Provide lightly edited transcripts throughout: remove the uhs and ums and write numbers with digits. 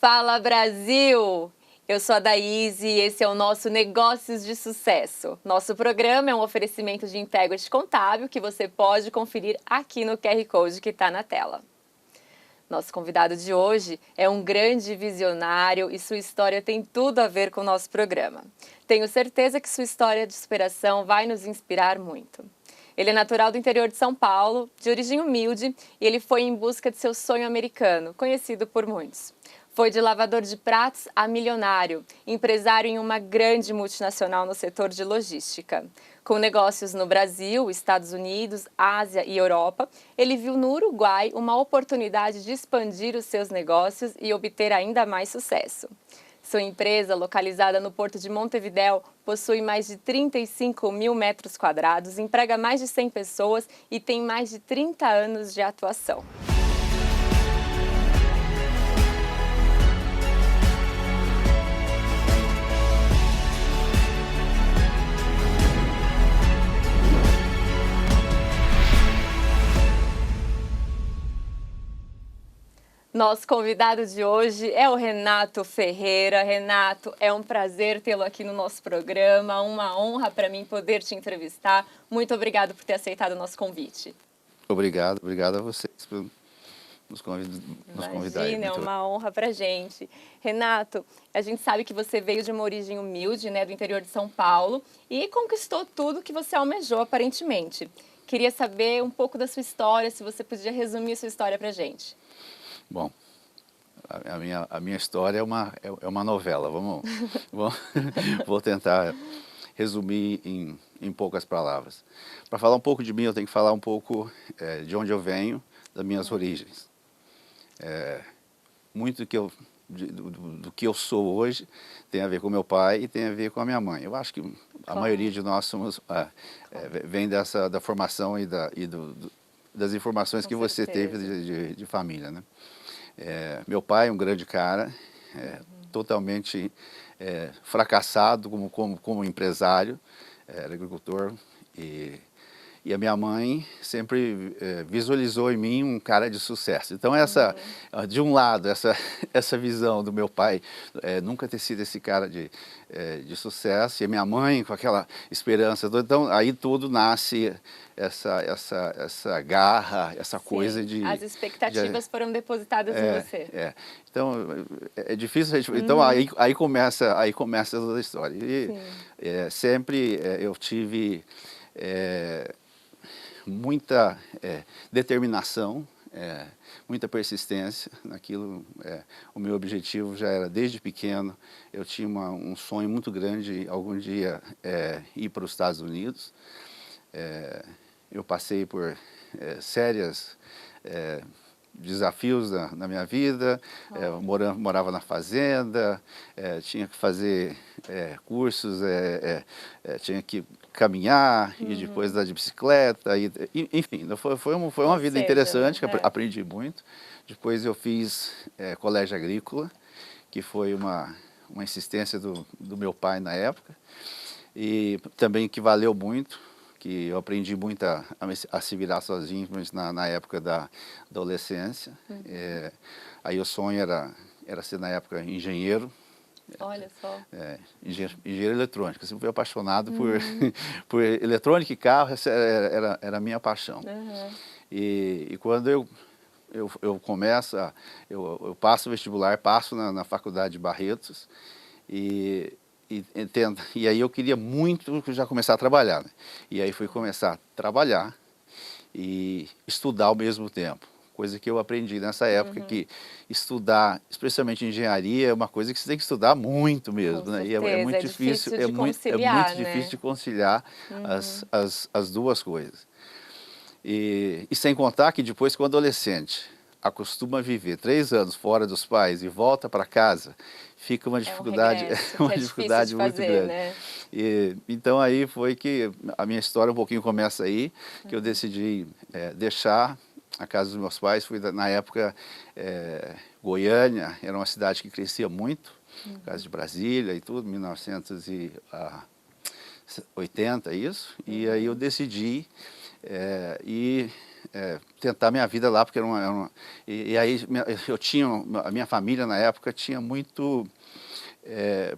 Fala Brasil! Eu sou a Daíse e esse é o nosso Negócios de Sucesso. Nosso programa é um oferecimento de Integrity Contábil que você pode conferir aqui no QR Code que está na tela. Nosso convidado de hoje é um grande visionário e sua história tem tudo a ver com o nosso programa. Tenho certeza que sua história de superação vai nos inspirar muito. Ele é natural do interior de São Paulo, de origem humilde, e ele foi em busca de seu sonho americano, conhecido por muitos. Foi de lavador de pratos a milionário, empresário em uma grande multinacional no setor de logística. Com negócios no Brasil, Estados Unidos, Ásia e Europa, ele viu no Uruguai uma oportunidade de expandir os seus negócios e obter ainda mais sucesso. Sua empresa, localizada no Porto de Montevidéu, possui mais de 35 mil metros quadrados, emprega mais de 100 pessoas e tem mais de 30 anos de atuação. Nosso convidado de hoje é o Renato Ferreira. Renato, é um prazer tê-lo aqui no nosso programa, uma honra para mim poder te entrevistar. Muito obrigado por ter aceitado o nosso convite. Obrigado a vocês por nos convidar. Imagina, é uma honra para a gente. Renato, a gente sabe que você veio de uma origem humilde, né, do interior de São Paulo e conquistou tudo que você almejou aparentemente. Queria saber um pouco da sua história, se você podia resumir sua história para a gente. Bom, a minha história é uma novela. Vou tentar resumir em poucas palavras. Para falar um pouco de mim, eu tenho que falar um pouco de onde eu venho, das minhas origens. Muito do que eu sou hoje tem a ver com meu pai e tem a ver com a minha mãe. Eu acho que a maioria de nós vem da formação das informações que você teve de família, né? Meu pai, um grande cara, totalmente fracassado como empresário, era agricultor, e a minha mãe sempre visualizou em mim um cara de sucesso. Então, de um lado, essa visão do meu pai nunca ter sido esse cara de sucesso, e a minha mãe com aquela esperança. Então, aí tudo nasce essa garra, essa coisa de... As expectativas foram depositadas em você. Então, é difícil... Então, aí começa toda a história. E sempre eu tive... muita determinação, muita persistência naquilo. O meu objetivo já era desde pequeno. Eu tinha um sonho muito grande, algum dia, ir para os Estados Unidos. Eu passei por sérios desafios na minha vida, morava na fazenda, tinha que fazer cursos, tinha que caminhar e depois dar de bicicleta, enfim, foi uma vida interessante, que aprendi muito. Depois eu fiz colégio agrícola, que foi uma insistência do meu pai na época, e também que valeu muito, que eu aprendi muito a se virar sozinho na época da adolescência. Aí o sonho era ser, na época, engenheiro. Olha só. Engenheiro eletrônico. Eu sempre fui apaixonado por eletrônica e carro, essa era a minha paixão. E quando eu começo, eu passo o vestibular, passo na faculdade de Barretos, e aí eu queria muito já começar a trabalhar, né? E aí fui começar a trabalhar e estudar ao mesmo tempo. Coisa que eu aprendi nessa época, que estudar, especialmente engenharia, é uma coisa que você tem que estudar muito mesmo, né? E é muito difícil, difícil de conciliar as duas coisas. E sem contar que depois, que o adolescente acostuma a viver 3 anos fora dos pais e volta para casa, fica uma dificuldade, uma dificuldade muito grande. Né? Então aí foi que a minha história um pouquinho começa aí, que eu decidi deixar a casa dos meus pais. Fui, na época, Goiânia era uma cidade que crescia muito, casa de Brasília e tudo, 1980, isso. E aí eu decidi ir tentar minha vida lá, porque e aí a minha família na época tinha muito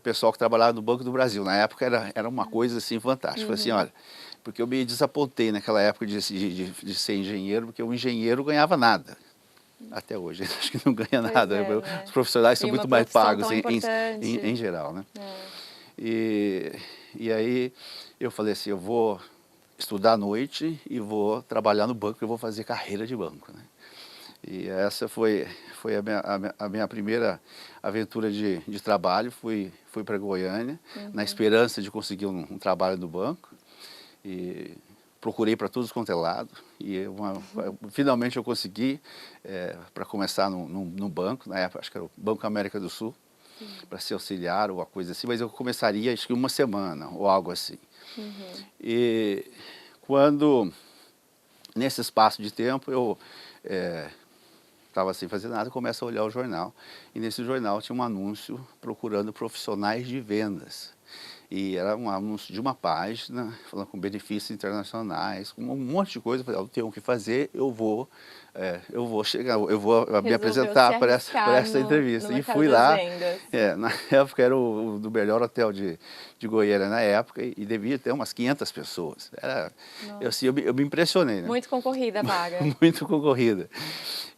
pessoal que trabalhava no Banco do Brasil. Na época era uma coisa assim fantástica. Falei assim, olha, porque eu me desapontei naquela época de ser engenheiro, porque o engenheiro ganhava nada. Até hoje, acho que não ganha nada. Né? Os profissionais são muito mais pagos em geral, né? E aí eu falei assim, eu vou estudar à noite e vou trabalhar no banco, eu vou fazer carreira de banco, né? E essa foi a minha primeira aventura de trabalho. Fui para Goiânia, na esperança de conseguir um trabalho no banco. E procurei para todos quanto é lado. E finalmente eu consegui para começar no banco, na época acho que era o Banco América do Sul, para ser auxiliar ou uma coisa assim, mas eu começaria acho que uma semana ou algo assim. E quando, nesse espaço de tempo, eu estava sem fazer nada, começo a olhar o jornal, e nesse jornal tinha um anúncio procurando profissionais de vendas. E era um anúncio de uma página, falando com benefícios internacionais, com um monte de coisa. Eu falei, eu tenho o que fazer, eu vou me apresentar para essa entrevista. E fui lá, na época era o do melhor hotel de Goiânia na época, e devia ter umas 500 pessoas. Eu me impressionei, né? Muito concorrida a vaga. Muito concorrida.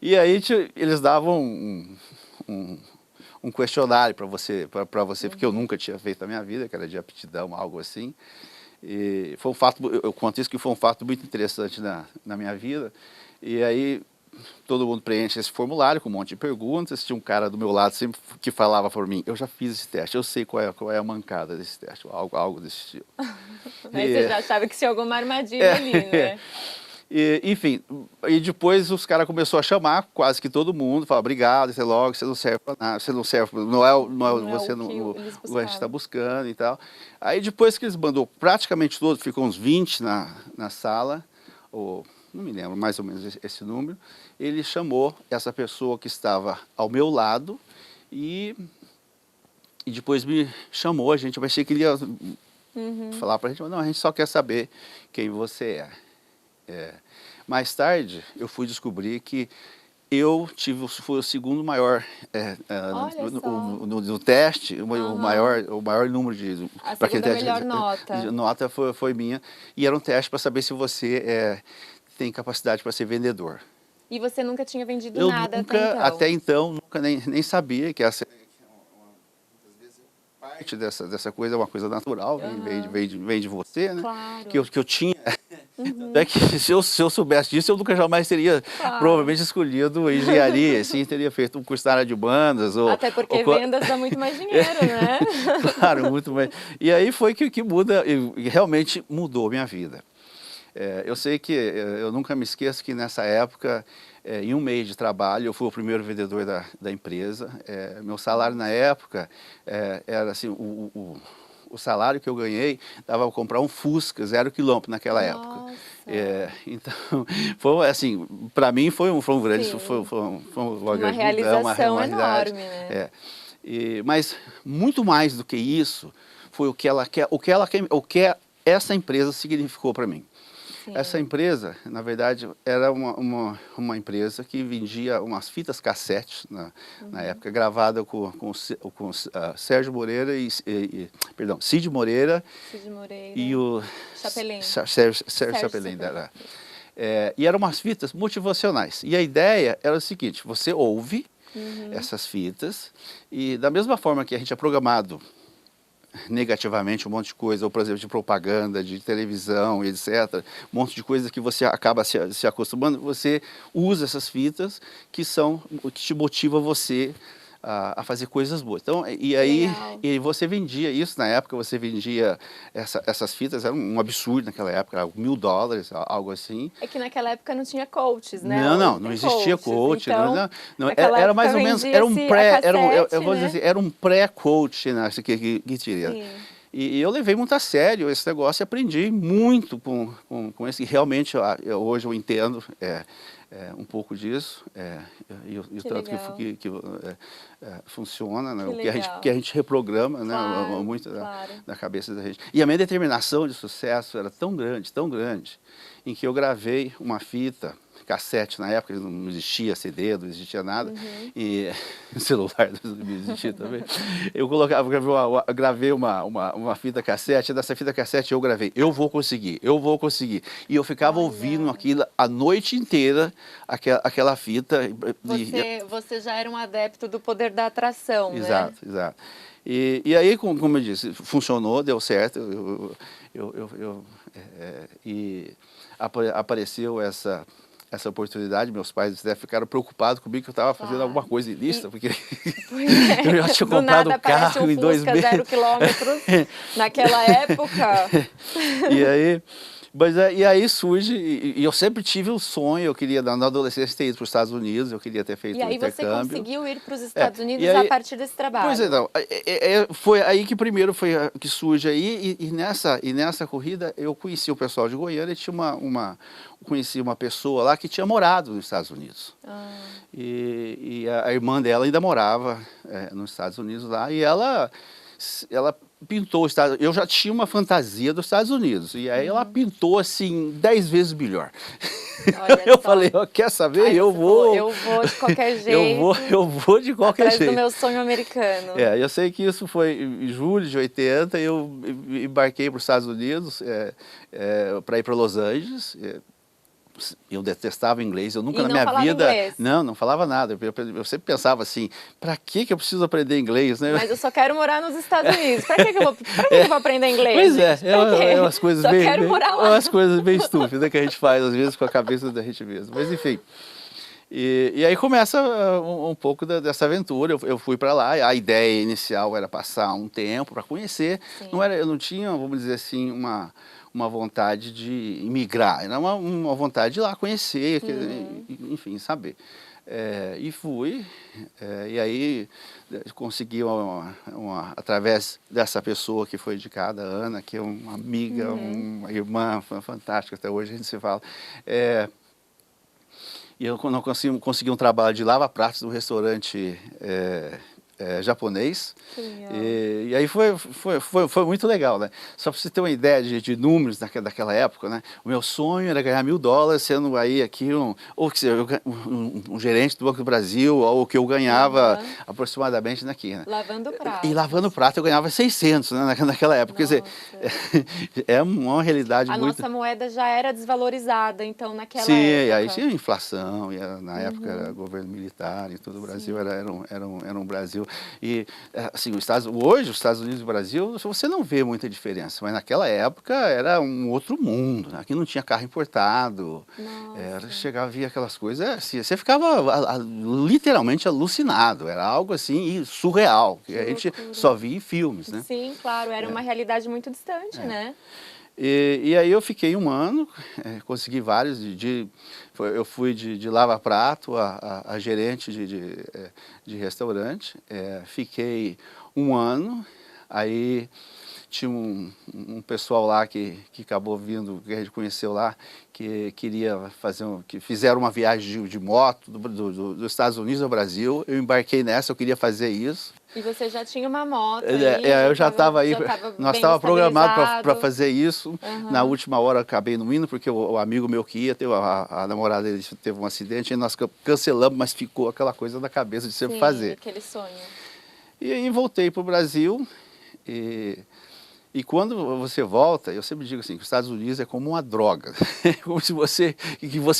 E aí eles davam um questionário para você, porque eu nunca tinha feito na minha vida, que era de aptidão, algo assim. E foi um fato, eu conto isso que foi um fato muito interessante na minha vida. E aí todo mundo preenche esse formulário com um monte de perguntas. Tinha um cara do meu lado sempre que falava para mim, eu já fiz esse teste, eu sei qual é a mancada desse teste, algo desse estilo. Aí você já achava que tinha alguma armadilha ali, né? Enfim, e depois os caras começaram a chamar quase que todo mundo, falar obrigado, até logo, você não serve para nada, você não serve, não é você o que a gente está buscando e tal. Aí depois que eles mandou praticamente todos, ficou uns 20 na sala, ou não me lembro mais ou menos esse número, ele chamou essa pessoa que estava ao meu lado e depois me chamou, eu achei que ele ia falar para a gente, mas não, a gente só quer saber quem você é. Mais tarde, eu fui descobrir que fui o segundo maior no teste, o maior número de... A segunda melhor nota. Nota foi minha, e era um teste para saber se você tem capacidade para ser vendedor. E você nunca tinha vendido nada até então? Nunca nem sabia que essa... parte dessa coisa é uma coisa natural, vem de você, né? Claro. Que eu tinha... É que se eu soubesse disso, eu nunca jamais teria provavelmente escolhido engenharia, assim, teria feito um curso na área de bandas. Até porque vendas dá muito mais dinheiro, né? Claro, muito mais. E aí foi que muda, e realmente mudou a minha vida. Eu sei que, eu nunca me esqueço que nessa época, em um mês de trabalho, eu fui o primeiro vendedor da empresa. Meu salário na época era assim, o salário que eu ganhei dava para comprar um Fusca 0 km naquela época. Então, foi assim, para mim foi uma grande, uma realização enorme, né? Mas muito mais do que isso foi o que essa empresa significou para mim. Sim. Essa empresa, na verdade, era uma empresa que vendia umas fitas cassete na época, gravada com Sérgio Moreira perdão, Cid Moreira e o Sérgio Chapelin. E eram umas fitas motivacionais. E a ideia era o seguinte, você ouve essas fitas e da mesma forma que a gente é programado negativamente um monte de coisa, ou por exemplo de propaganda, de televisão, etc. Um monte de coisa que você acaba se acostumando, você usa essas fitas que te motiva você a fazer coisas boas. Então, e você vendia isso na época, você vendia essas fitas, era um absurdo naquela época, era $1000, algo assim. É que naquela época não tinha coaches, né? Não existia coach. Então, era mais ou menos, era um pré, eu vou dizer assim, era um pré-coach, né, que tinha. E eu levei muito a sério esse negócio e aprendi muito com esse. Realmente, hoje eu entendo um pouco disso, e o tanto que funciona, né? O que a gente reprograma, né? Muito da cabeça da gente. E a minha determinação de sucesso era tão grande, em que eu gravei uma fita cassete na época, não existia CD, não existia nada, e celular não existia também. Eu colocava, gravei uma fita cassete, dessa fita cassete eu gravei, eu vou conseguir, eu vou conseguir. E eu ficava ouvindo aquilo a noite inteira, aquela fita. Você já era um adepto do poder da atração, exato, né? Exato. E aí, como eu disse, funcionou, deu certo, e apareceu essa oportunidade. Meus pais até ficaram preocupados comigo que eu estava fazendo alguma coisa ilícita, porque eu já tinha comprado um carro em 2 meses. 0 quilômetros naquela época. E aí surge, e eu sempre tive um sonho, eu queria na adolescência ter ido para os Estados Unidos, eu queria ter feito um intercâmbio. E aí você conseguiu ir para os Estados Unidos a partir desse trabalho? Pois é, não, foi aí que primeiro que surge aí, e nessa corrida eu conheci o pessoal de Goiânia, e tinha conheci uma pessoa lá que tinha morado nos Estados Unidos. E a irmã dela ainda morava nos Estados Unidos lá, e ela pintou os Estados Unidos. Eu já tinha uma fantasia dos Estados Unidos, e aí ela pintou assim 10 vezes melhor. Eu falei, quer saber? Aí eu vou de qualquer jeito. eu vou de qualquer jeito. Atrás do meu sonho americano. Eu sei que isso foi em julho de 80, eu embarquei para os Estados Unidos para ir para Los Angeles. Eu detestava inglês, eu nunca na minha vida... Inglês. Não falava nada. Eu sempre pensava assim, para que eu preciso aprender inglês, né? Mas eu só quero morar nos Estados Unidos. Para que eu vou aprender inglês? Pois é umas coisas umas coisas bem estúpidas que a gente faz às vezes com a cabeça da gente mesmo. Mas enfim. E aí começa um pouco dessa aventura. Eu fui para lá, a ideia inicial era passar um tempo para conhecer. Eu não tinha, vamos dizer assim, uma vontade de imigrar, era uma vontade de ir lá conhecer, enfim, saber. E fui, e aí consegui, através dessa pessoa que foi indicada, a Ana, que é uma amiga, uma irmã fantástica, até hoje a gente se fala. E eu não consegui um trabalho de lava-pratos no restaurante japonês. E aí foi muito legal, né? Só para você ter uma ideia de números daquela época, né? O meu sonho era ganhar $1.000 sendo aí aqui um gerente do Banco do Brasil, ou o que eu ganhava aproximadamente daqui, né? Lavando prato. E lavando prato eu ganhava 600, né? Naquela época. Quer dizer, é uma realidade muito... A nossa moeda já era desvalorizada, então, naquela época. Sim, época. Aí tinha inflação, na época era governo militar e todo o Brasil era um Brasil. E assim, hoje os Estados Unidos e o Brasil, você não vê muita diferença, mas naquela época era um outro mundo, né? Aqui não tinha carro importado, chegava a ver aquelas coisas, assim, você ficava literalmente alucinado, era algo assim surreal, que a gente só via em filmes, né? Sim, claro, era uma realidade muito distante, né? E aí eu fiquei um ano, consegui vários, eu fui de lava-prato a gerente de restaurante, fiquei um ano, aí tinha um pessoal lá que acabou vindo, que a gente conheceu lá, que queria que fizeram uma viagem de moto dos Estados Unidos ao Brasil, eu embarquei nessa, eu queria fazer isso. E você já tinha uma moto eu já estava aí, nós estávamos programados para fazer isso. Na última hora acabei não indo, porque o amigo meu que ia, a namorada dele teve um acidente, e nós cancelamos, mas ficou aquela coisa na cabeça de sempre fazer. Aquele sonho. E aí voltei para o Brasil, e quando você volta, eu sempre digo assim, que os Estados Unidos é como uma droga, como se você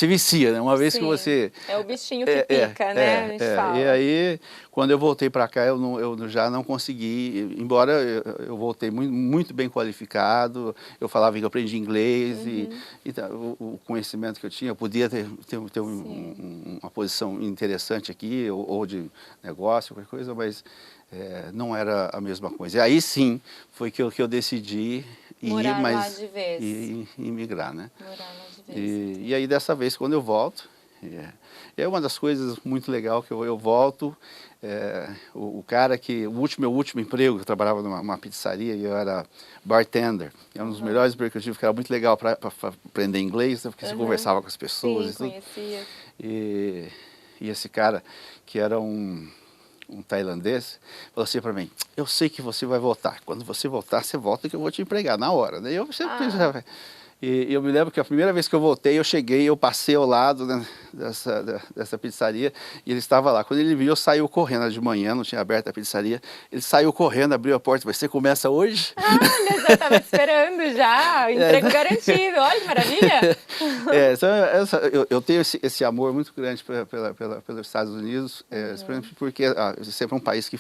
vicia, né? Uma vez que você... É o bichinho que pica, né? A gente fala. E aí, quando eu voltei para cá, eu já não consegui, embora eu voltei muito bem qualificado, eu aprendi inglês, e o conhecimento que eu tinha, eu podia ter uma posição interessante aqui, ou de negócio, qualquer coisa, mas... não era a mesma coisa. E aí sim foi que eu decidi ir migrar, né? Morar lá de vez. E aí dessa vez quando eu volto, é uma das coisas muito legal que eu volto, o cara meu último emprego, eu trabalhava numa pizzaria e eu era bartender, era um dos melhores empregos que eu tive, que era muito legal para aprender inglês, né? Porque você conversava com as pessoas. Sim, conhecia. E esse cara, que era um tailandês, falou assim para mim, eu sei que você vai voltar, quando você voltar, você volta que eu vou te empregar na hora, né? Eu sempre pensava, E eu me lembro que a primeira vez que eu voltei, eu cheguei, eu passei ao lado, né, dessa pizzaria e ele estava lá. Quando ele viu, saiu correndo de manhã, não tinha aberto a pizzaria. Ele saiu correndo, abriu a porta, você começa hoje? Olha, já estava te esperando já, emprego garantido, olha que maravilha. Eu tenho esse amor muito grande pelos Estados Unidos, porque sempre é um país que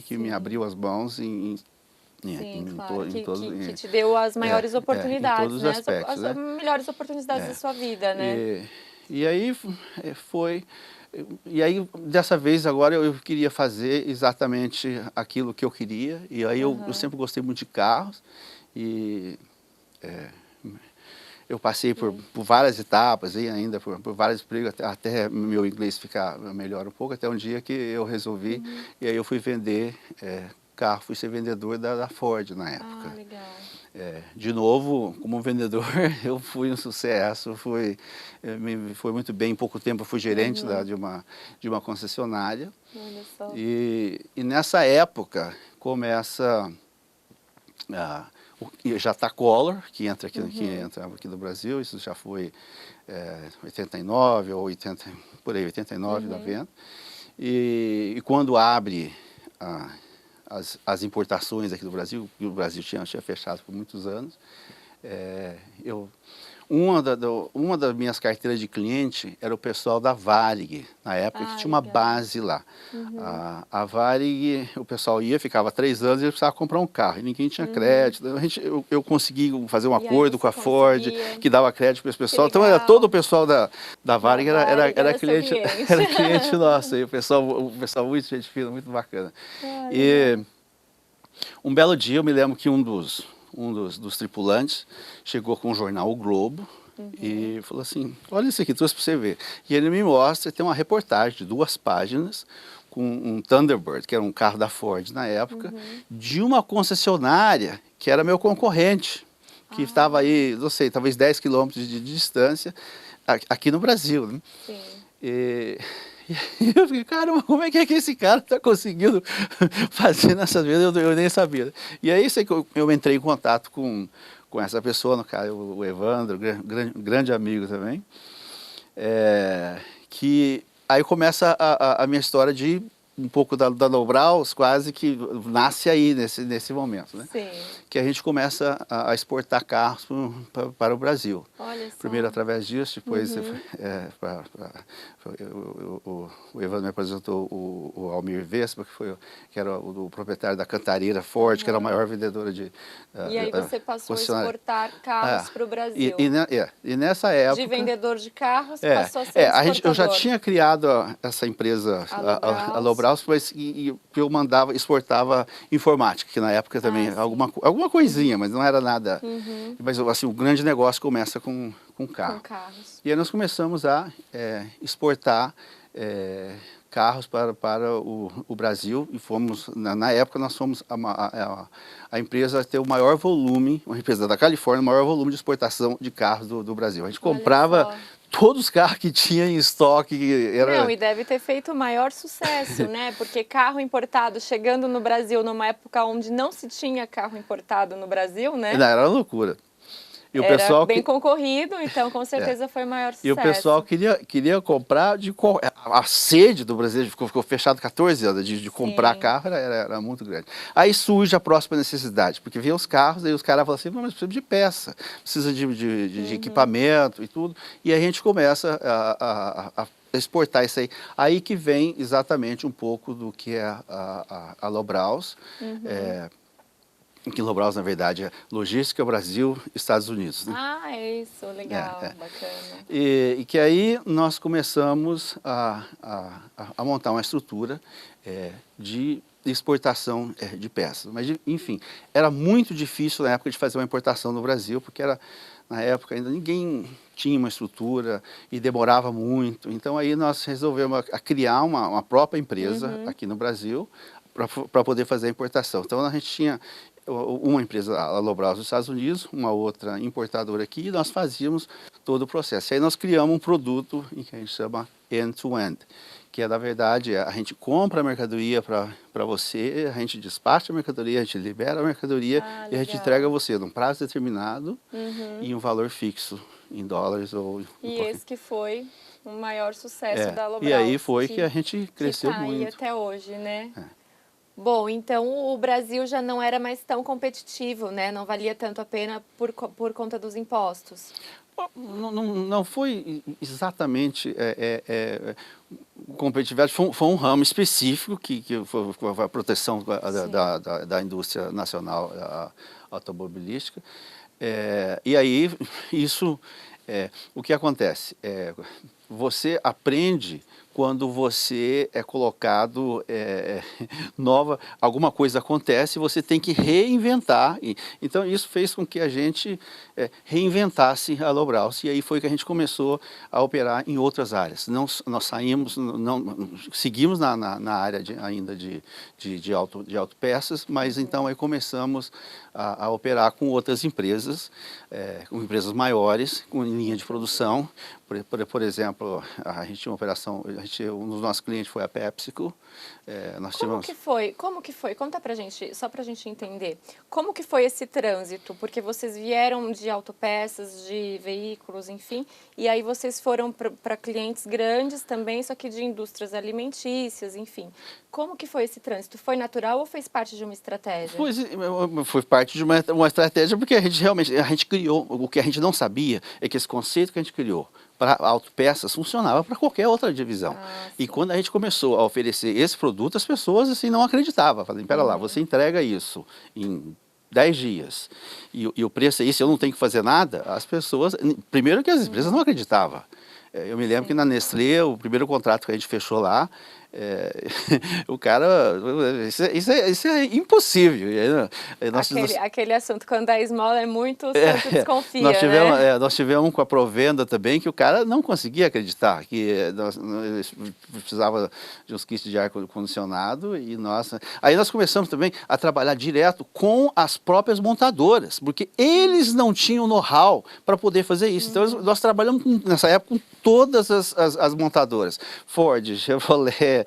que me abriu as mãos Sim, claro, em todos, que te deu as maiores em oportunidades, todos os né? aspectos, As né? melhores oportunidades da sua vida, né? E aí foi... E aí, dessa vez, agora eu queria fazer exatamente aquilo que eu queria. E aí eu sempre gostei muito de carros. E eu passei por várias etapas e ainda por vários empregos, até meu inglês ficar melhor um pouco, até um dia que eu resolvi. E aí eu fui vender carro, fui ser vendedor da Ford na época. Ah, legal. De novo, como vendedor, eu fui um sucesso, foi muito bem. Em pouco tempo eu fui gerente de uma concessionária. Olha só. E nessa época começa o Jata Collor, que entrava aqui no Brasil. Isso já foi 89 ou 80, por aí, 89, 90. E quando abre as importações aqui do Brasil, que o Brasil tinha fechado por muitos anos, uma das minhas carteiras de cliente era o pessoal da Varig, na época que tinha uma base lá. A Varig, o pessoal ia, ficava 3 anos e precisava comprar um carro, e ninguém tinha crédito. Eu consegui fazer um acordo com a Ford, que dava crédito para esse pessoal. Então, todo o pessoal da Varig era cliente nosso, e o pessoal muito gente fina, muito bacana. E um belo dia, eu me lembro que um dos tripulantes chegou com o jornal O Globo e falou assim, olha isso aqui, trouxe para você ver. E ele me mostra, tem uma reportagem de 2 páginas com um Thunderbird, que era um carro da Ford na época, de uma concessionária que era meu concorrente, que estava aí, não sei, talvez 10 quilômetros de distância, aqui no Brasil, né? Sim. E eu fiquei, caramba, como é que esse cara está conseguindo fazer nessas vezes? Eu nem sabia. E aí sei que eu entrei em contato com essa pessoa, no caso, o Evandro, grande amigo também, que aí começa a minha história de um pouco da Lobraus, quase que nasce aí nesse momento, né? Sim. Que a gente começa a exportar carros para o Brasil. Olha só. Primeiro através disso, depois o Evandro me apresentou o Almir Vespa, que era o proprietário da Cantareira Ford, que era a maior vendedora de... E aí você passou a exportar carros para o Brasil. E nessa época... De vendedor de carros, passou a ser exportador. Eu já tinha criado essa empresa, a Lobraus, mas eu exportava informática, que na época também, alguma coisinha, mas não era nada. Mas assim, o grande negócio começa com carro. Com carros. E aí nós começamos a exportar carros para o Brasil e fomos, na época nós fomos a empresa a ter o maior volume, uma empresa da Califórnia, o maior volume de exportação de carros do Brasil. A gente comprava todos os carros que tinha em estoque. Não, e deve ter feito o maior sucesso, né? Porque carro importado chegando no Brasil numa época onde não se tinha carro importado no Brasil, né? Não, era uma loucura. E o era pessoal bem concorrido, então com certeza foi o maior sucesso. E o pessoal queria comprar a sede do brasileiro ficou fechado 14 anos de comprar carro, era muito grande. Aí surge a próxima necessidade, porque vem os carros, aí os caras falam assim, mas precisa de peça, precisa de equipamento e tudo, e a gente começa a exportar isso aí. Aí que vem exatamente um pouco do que é a Lobraus, que Lobraus, na verdade, é Logística Brasil, Estados Unidos. Né? Ah, é isso, legal, bacana. E que aí nós começamos a montar uma estrutura de exportação de peças. Mas, enfim, era muito difícil na época de fazer uma importação no Brasil, porque na época ainda ninguém tinha uma estrutura e demorava muito. Então aí nós resolvemos criar uma própria empresa aqui no Brasil para poder fazer a importação. Então a gente tinha uma empresa, a Lobral dos Estados Unidos, uma outra importadora aqui, e nós fazíamos todo o processo. E aí nós criamos um produto que a gente chama end-to-end, que é, na verdade, a gente compra a mercadoria para você, a gente despacha a mercadoria, a gente libera a mercadoria e a gente entrega a você num prazo determinado e um valor fixo em dólares ou... E esse que foi o maior sucesso da Lobral. E aí foi que a gente cresceu que tá muito. aí até hoje, né? Bom, então o Brasil já não era mais tão competitivo, né? Não valia tanto a pena por conta dos impostos. Não foi exatamente competitividade, foi um ramo específico que foi a proteção da indústria nacional automobilística. E aí, isso, o que acontece? Você aprende quando você é colocado alguma coisa acontece e você tem que reinventar. Então isso fez com que a gente reinventasse a Lobral. E aí foi que a gente começou a operar em outras áreas. Nós saímos, seguimos na área ainda de autopeças, mas então aí começamos a operar com outras empresas, com empresas maiores, com linha de produção. Por exemplo, a gente tinha uma operação, um dos nossos clientes foi a PepsiCo. Como que foi? Conta pra gente, só pra gente entender. Como que foi esse trânsito? Porque vocês vieram de autopeças, de veículos, enfim, e aí vocês foram para clientes grandes também, só que de indústrias alimentícias, enfim. Como que foi esse trânsito? Foi natural ou fez parte de uma estratégia? Foi parte de uma estratégia, porque a gente criou, o que a gente não sabia é que esse conceito que a gente criou para autopeças funcionava para qualquer outra divisão. E quando a gente começou a oferecer esse produto, as pessoas assim não acreditavam. Falaram, pera lá, você entrega isso em 10 dias e o preço é isso, eu não tenho que fazer nada, as pessoas, primeiro que as empresas não acreditavam. Eu me lembro que na Nestlé, o primeiro contrato que a gente fechou lá, o cara, isso é impossível. Aquele assunto, quando a esmola é muito, você desconfia, né? Nós tivemos com a Provenda também, que o cara não conseguia acreditar, que nós precisava de uns kits de ar-condicionado, aí nós começamos também a trabalhar direto com as próprias montadoras, porque eles não tinham know-how para poder fazer isso. Então nós trabalhamos nessa época com todas as montadoras, Ford, Chevrolet,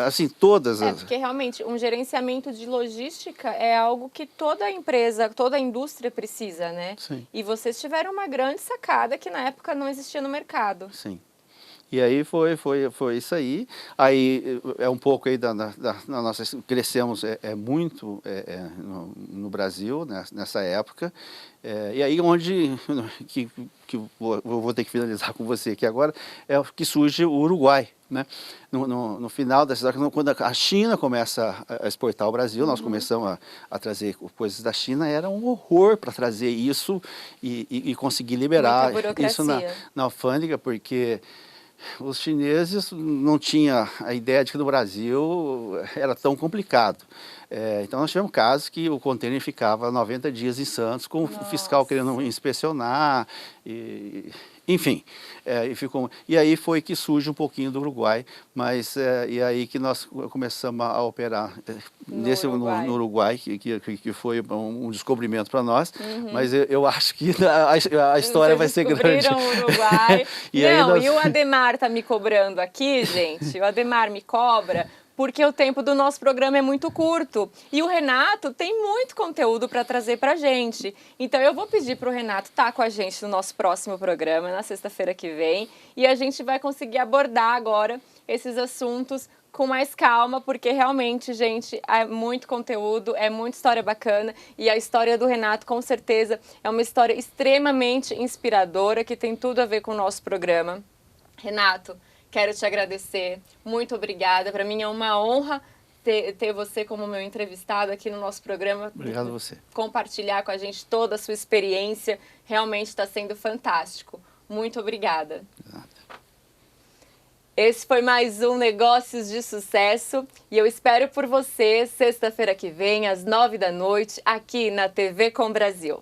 assim, todas porque realmente um gerenciamento de logística é algo que toda empresa, toda indústria precisa, né? Sim. E vocês tiveram uma grande sacada que na época não existia no mercado. Sim. E aí foi isso aí. Aí é um pouco aí da nossa... Crescemos muito no Brasil, nessa época. E aí onde... que eu vou ter que finalizar com você aqui agora, é que surge o Uruguai, né? No final da cidade, quando a China começa a exportar ao Brasil, nós começamos a trazer coisas da China, era um horror para trazer isso e conseguir liberar isso na alfândega, porque os chineses não tinham a ideia de que no Brasil era tão complicado. Então nós tivemos casos que o contêiner ficava 90 dias em Santos, com o fiscal querendo inspecionar, enfim. E aí foi que surge um pouquinho do Uruguai, mas e aí que nós começamos a operar no Uruguai, que foi um descobrimento para nós, mas eu acho que a história vai ser grande. O Uruguai. E o Ademar está me cobrando aqui, gente, o Ademar me cobra, porque o tempo do nosso programa é muito curto. E o Renato tem muito conteúdo para trazer para a gente. Então eu vou pedir para o Renato estar com a gente no nosso próximo programa, na sexta-feira que vem. E a gente vai conseguir abordar agora esses assuntos com mais calma, porque realmente, gente, é muito conteúdo, é muita história bacana. E a história do Renato, com certeza, é uma história extremamente inspiradora, que tem tudo a ver com o nosso programa. Renato, quero te agradecer, muito obrigada. Para mim é uma honra ter você como meu entrevistado aqui no nosso programa. Obrigado a você. Compartilhar com a gente toda a sua experiência, realmente está sendo fantástico. Muito obrigada. Nada. Esse foi mais um Negócios de Sucesso e eu espero por você sexta-feira que vem, às 9 da noite, aqui na TV Com Brasil.